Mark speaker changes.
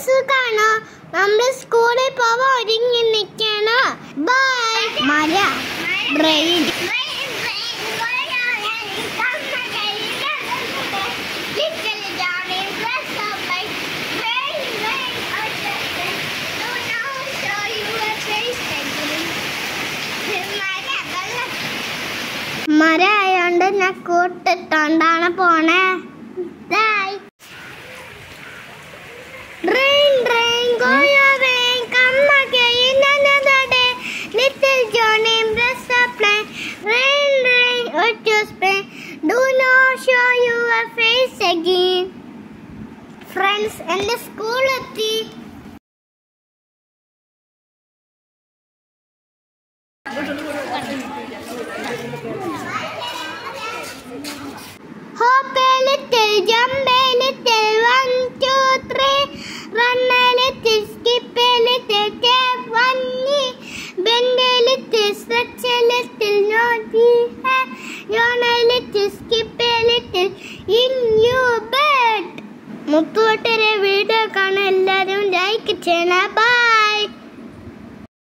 Speaker 1: സുഖാണോ? നമ്മുടെ സ്കൂളിൽ പോവാൻ ഒരുങ്ങി നിൽക്കാണോ? ബൈ. മഴ റെയിൻ മഴ ആയോണ്ട് ഞാൻ കൂട്ടിട്ടോണ്ടാണ് പോണേ. Rain, rain, go your rain, come again another day. Little Johnny, bless the plain. Rain, rain, what you spray? Do not show your face again. Friends, in the school etti. Hop a little, jump a little, 1, 2, 3. Run a little, skip a little, take 1 knee. Bend a little, stretch a little, naughty hair. Yawn a little, skip a little, in your bed. മുത്തുകെട്ട്